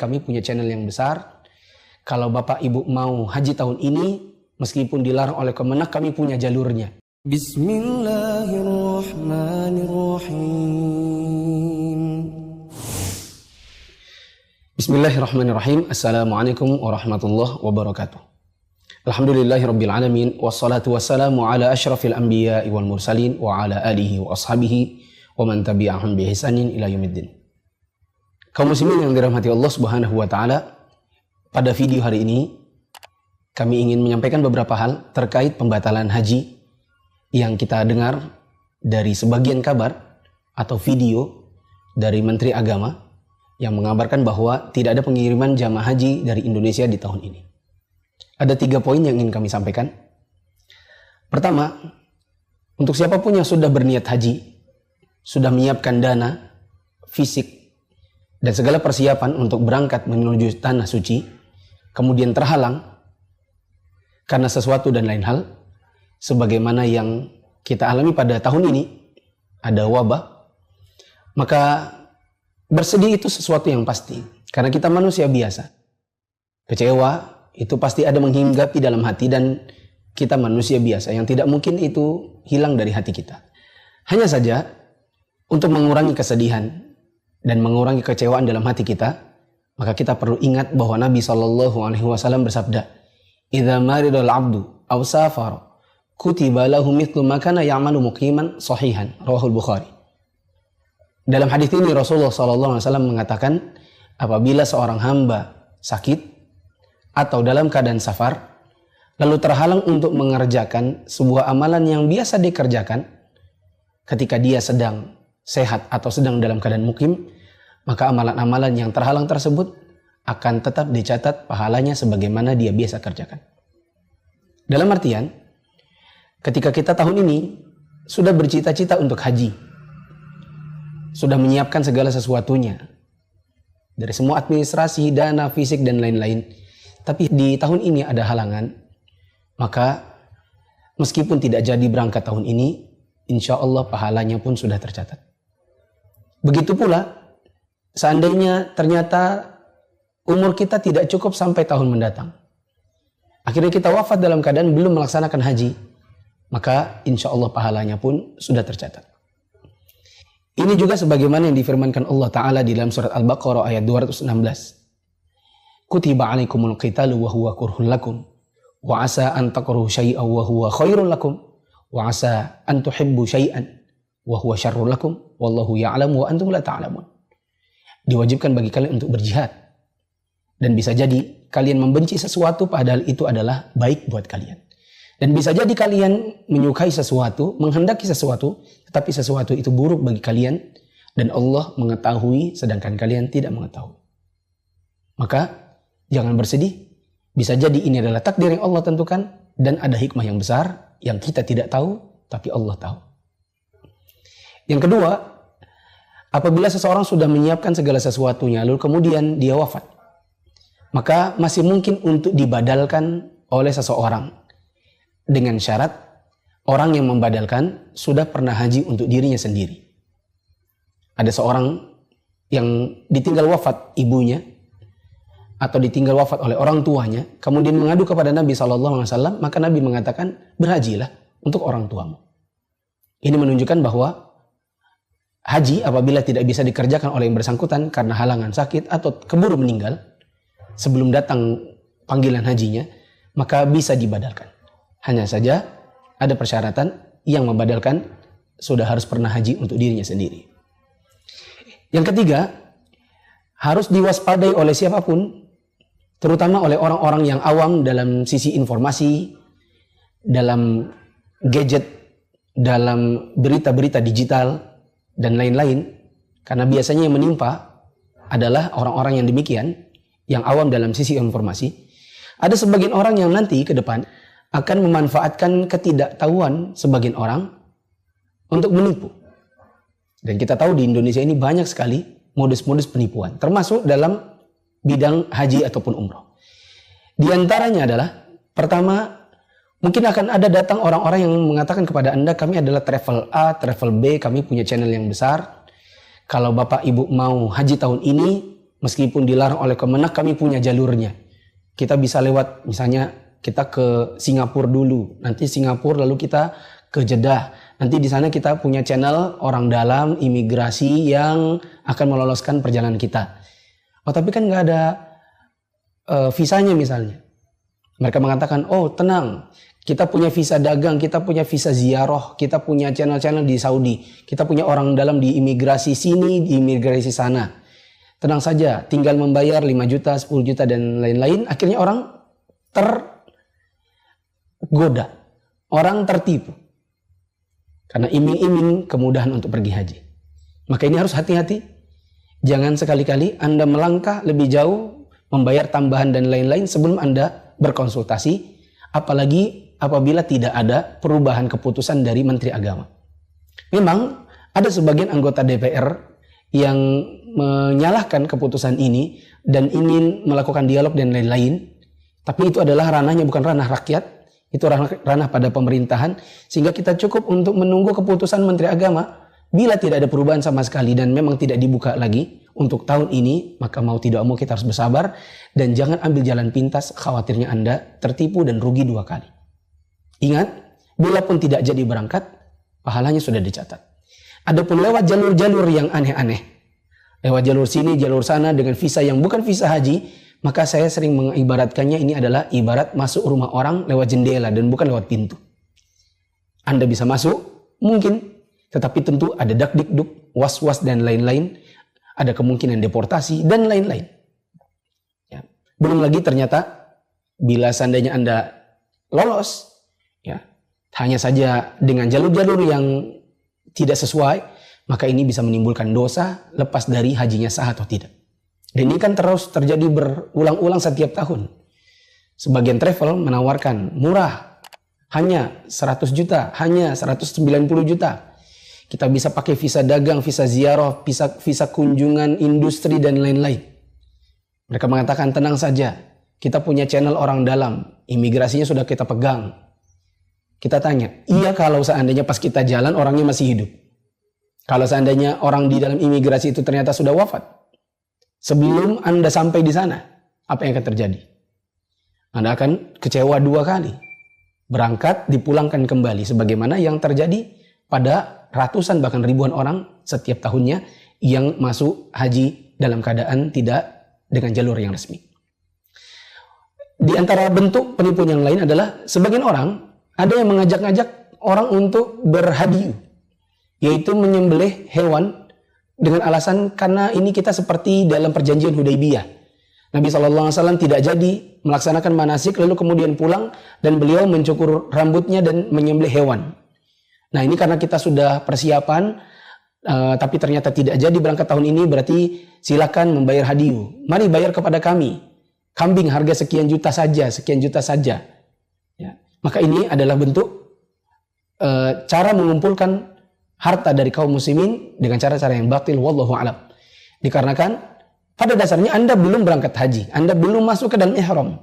kami punya channel yang besar. Kalau Bapak Ibu mau haji tahun ini, meskipun dilarang oleh Kemenak, kami punya jalurnya. Bismillahirrahmanirrahim. Bismillahirrahmanirrahim. Assalamualaikum warahmatullahi wabarakatuh. Alhamdulillahirabbil alamin, wassalatu wassalamu ala asyrafil anbiya'i wal mursalin wa ala alihi wa ashabihi wa man tabi'ahum bi ihsanin ila yaumiddin. Kaum muslimin yang dirahmati Allah Subhanahu wa taala, pada video hari ini kami ingin menyampaikan beberapa hal terkait pembatalan haji yang kita dengar dari sebagian kabar atau video dari Menteri Agama yang mengabarkan bahwa tidak ada pengiriman jamaah haji dari Indonesia di tahun ini. Ada 3 poin yang ingin kami sampaikan. Pertama, untuk siapapun yang sudah berniat haji, sudah menyiapkan dana, fisik, dan segala persiapan untuk berangkat menuju tanah suci, kemudian terhalang karena sesuatu dan lain hal, sebagaimana yang kita alami pada tahun ini, ada wabah, maka bersedih itu sesuatu yang pasti, karena kita manusia biasa. Kecewa itu pasti ada menghinggapi dalam hati, dan kita manusia biasa yang tidak mungkin itu hilang dari hati kita. Hanya saja, untuk mengurangi kesedihan dan mengurangi kecewaan dalam hati kita, maka kita perlu ingat bahwa Nabi SAW bersabda, "Idza maridal 'abdu aw safara, kutiba lahu mithlu ma kana ya'malu muqiman sahihan." Rawahul Bukhari. Dalam hadis ini Rasulullah SAW mengatakan, apabila seorang hamba sakit atau dalam keadaan safar, lalu terhalang untuk mengerjakan sebuah amalan yang biasa dikerjakan ketika dia sedang sehat atau sedang dalam keadaan mukim, maka amalan-amalan yang terhalang tersebut akan tetap dicatat pahalanya sebagaimana dia biasa kerjakan. Dalam artian, ketika kita tahun ini sudah bercita-cita untuk haji, sudah menyiapkan segala sesuatunya, dari semua administrasi, dana, fisik, dan lain-lain, tapi di tahun ini ada halangan, maka meskipun tidak jadi berangkat tahun ini, insya Allah pahalanya pun sudah tercatat. Begitu pula, seandainya ternyata umur kita tidak cukup sampai tahun mendatang, akhirnya kita wafat dalam keadaan belum melaksanakan haji, maka insya Allah pahalanya pun sudah tercatat. Ini juga sebagaimana yang difirmankan Allah Ta'ala di dalam surat Al-Baqarah ayat 216. Kutiba alaikumul qitalu wa huwa kurhun lakum, wa asa an takrahu syai'an wa huwa khairun lakum, wa asa an tuhibbu syai'an wa huwa syarrun lakum, wallahu ya'lamu wa antum la ta'lamun. Diwajibkan bagi kalian untuk berjihad, dan bisa jadi kalian membenci sesuatu padahal itu adalah baik buat kalian, dan bisa jadi kalian menyukai sesuatu, menghendaki sesuatu, tetapi sesuatu itu buruk bagi kalian, dan Allah mengetahui sedangkan kalian tidak mengetahui. Maka jangan bersedih, bisa jadi ini adalah takdir yang Allah tentukan, dan ada hikmah yang besar yang kita tidak tahu tapi Allah tahu. Yang kedua, apabila seseorang sudah menyiapkan segala sesuatunya lalu kemudian dia wafat, maka masih mungkin untuk dibadalkan oleh seseorang, dengan syarat orang yang membadalkan sudah pernah haji untuk dirinya sendiri. Ada seorang yang ditinggal wafat ibunya atau ditinggal wafat oleh orang tuanya, kemudian mengadu kepada Nabi SAW, maka Nabi mengatakan, berhajilah untuk orang tuamu. Ini menunjukkan bahwa haji apabila tidak bisa dikerjakan oleh yang bersangkutan karena halangan sakit atau keburu meninggal sebelum datang panggilan hajinya, maka bisa dibadalkan. Hanya saja ada persyaratan, yang membadalkan sudah harus pernah haji untuk dirinya sendiri. Yang ketiga, harus diwaspadai oleh siapapun, terutama oleh orang-orang yang awam dalam sisi informasi, dalam gadget, dalam berita-berita digital, dan lain-lain, karena biasanya yang menimpa adalah orang-orang yang demikian, yang awam dalam sisi informasi. Ada sebagian orang yang nanti ke depan akan memanfaatkan ketidaktahuan sebagian orang untuk menipu. Dan kita tahu di Indonesia ini banyak sekali modus-modus penipuan, termasuk dalam bidang haji ataupun umroh. Di antaranya adalah, pertama, mungkin akan ada datang orang-orang yang mengatakan kepada Anda, kami adalah travel A, travel B, kami punya channel yang besar. Kalau Bapak Ibu mau haji tahun ini, Meskipun dilarang oleh Kemenak, kami punya jalurnya. Kita bisa lewat, misalnya kita ke Singapura dulu, nanti Singapura lalu kita ke Jeddah. Nanti di sana kita punya channel orang dalam imigrasi yang akan meloloskan perjalanan kita. Oh tapi kan nggak ada visanya misalnya. Mereka mengatakan, oh tenang, kita punya visa dagang, kita punya visa ziarah, kita punya channel-channel di Saudi, kita punya orang dalam di imigrasi sini, di imigrasi sana. Tenang saja, tinggal membayar 5 juta, 10 juta dan lain-lain. Akhirnya orang tergoda, orang tertipu. Karena iming-iming kemudahan untuk pergi haji. Maka ini harus hati-hati. Jangan sekali-kali Anda melangkah lebih jauh, membayar tambahan dan lain-lain sebelum Anda berkonsultasi. Apalagi apabila tidak ada perubahan keputusan dari Menteri Agama. Memang ada sebagian anggota DPR yang menyalahkan keputusan ini dan ingin melakukan dialog dan lain-lain. Tapi itu adalah ranahnya, bukan ranah rakyat. Itu ranah pada pemerintahan. Sehingga kita cukup untuk menunggu keputusan Menteri Agama. Bila tidak ada perubahan sama sekali dan memang tidak dibuka lagi untuk tahun ini, maka mau tidak mau kita harus bersabar. Dan jangan ambil jalan pintas, khawatirnya Anda tertipu dan rugi 2 kali. Ingat, bila pun tidak jadi berangkat, pahalanya sudah dicatat. Adapun lewat jalur-jalur yang aneh-aneh, lewat jalur sini, jalur sana dengan visa yang bukan visa haji, maka saya sering mengibaratkannya ini adalah ibarat masuk rumah orang lewat jendela dan bukan lewat pintu. Anda bisa masuk, mungkin, tetapi tentu ada dak-dikduk, was-was dan lain-lain, ada kemungkinan deportasi dan lain-lain. Ya. Belum lagi ternyata bila seandainya Anda lolos, ya, hanya saja dengan jalur-jalur yang tidak sesuai, maka ini bisa menimbulkan dosa lepas dari hajinya sah atau tidak. Dan ini kan terus terjadi berulang-ulang setiap tahun. Sebagian travel menawarkan murah, hanya 100 juta, hanya 190 juta. Kita bisa pakai visa dagang, visa ziarah, visa kunjungan industri dan lain-lain. Mereka mengatakan tenang saja, kita punya channel orang dalam, imigrasinya sudah kita pegang. Kita tanya, iya kalau seandainya pas kita jalan orangnya masih hidup. Kalau seandainya orang di dalam imigrasi itu ternyata sudah wafat. Sebelum Anda sampai di sana, apa yang akan terjadi? Anda akan kecewa 2 kali. Berangkat, dipulangkan kembali. Sebagaimana yang terjadi pada ratusan bahkan ribuan orang setiap tahunnya yang masuk haji dalam keadaan tidak dengan jalur yang resmi. Di antara bentuk penipuan yang lain adalah sebagian orang ada yang mengajak-ngajak orang untuk berhadiyu, yaitu menyembelih hewan dengan alasan karena ini kita seperti dalam perjanjian Hudaybiyah. Nabi SAW tidak jadi melaksanakan manasik lalu kemudian pulang dan beliau mencukur rambutnya dan menyembelih hewan. Nah ini karena kita sudah persiapan tapi ternyata tidak jadi berangkat tahun ini, berarti silakan membayar hadiyu. Mari bayar kepada kami. Kambing harga sekian juta saja, sekian juta saja. Ya. Maka ini adalah bentuk cara mengumpulkan harta dari kaum muslimin dengan cara-cara yang batil, wallahu a'lam. Dikarenakan pada dasarnya Anda belum berangkat haji, Anda belum masuk ke dalam ihram.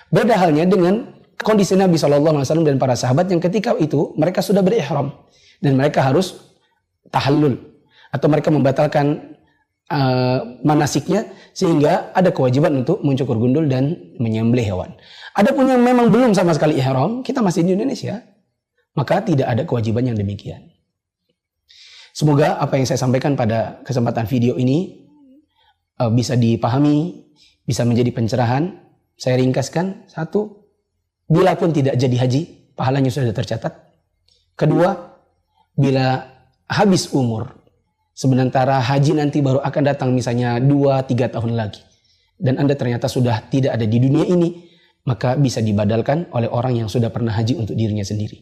Beda halnya dengan kondisi Nabi SAW dan para sahabat yang ketika itu mereka sudah berihram dan mereka harus tahallul atau mereka membatalkan manasiknya sehingga ada kewajiban untuk mencukur gundul dan menyembelih hewan. Adapun yang memang belum sama sekali ihram, kita masih di Indonesia, maka tidak ada kewajiban yang demikian. Semoga apa yang saya sampaikan pada kesempatan video ini bisa dipahami, bisa menjadi pencerahan. Saya ringkaskan, 1, bila pun tidak jadi haji, pahalanya sudah tercatat. 2, bila habis umur, sementara haji nanti baru akan datang misalnya 2-3 tahun lagi, dan Anda ternyata sudah tidak ada di dunia ini, maka bisa dibadalkan oleh orang yang sudah pernah haji untuk dirinya sendiri.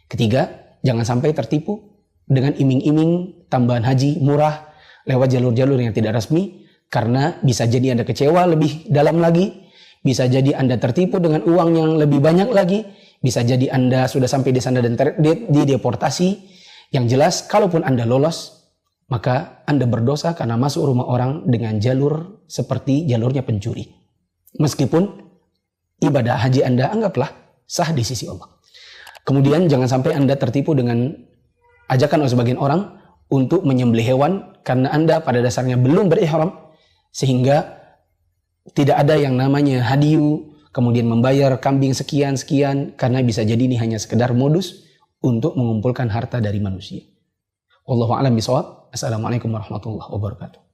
3, jangan sampai tertipu dengan iming-iming tambahan haji murah lewat jalur-jalur yang tidak resmi, karena bisa jadi Anda kecewa lebih dalam lagi, bisa jadi Anda tertipu dengan uang yang lebih banyak lagi, bisa jadi Anda sudah sampai di sana dan dideportasi. Yang jelas, kalaupun Anda lolos, maka Anda berdosa karena masuk rumah orang dengan jalur seperti jalurnya pencuri. Meskipun ibadah haji Anda anggaplah sah di sisi Allah. Kemudian jangan sampai Anda tertipu dengan ajakan oleh sebagian orang untuk menyembelih hewan karena Anda pada dasarnya belum berihram. Sehingga tidak ada yang namanya hadiyu, kemudian membayar kambing sekian-sekian, karena bisa jadi ini hanya sekedar modus untuk mengumpulkan harta dari manusia. Wallahu a'lam bishawab. Assalamualaikum warahmatullahi wabarakatuh.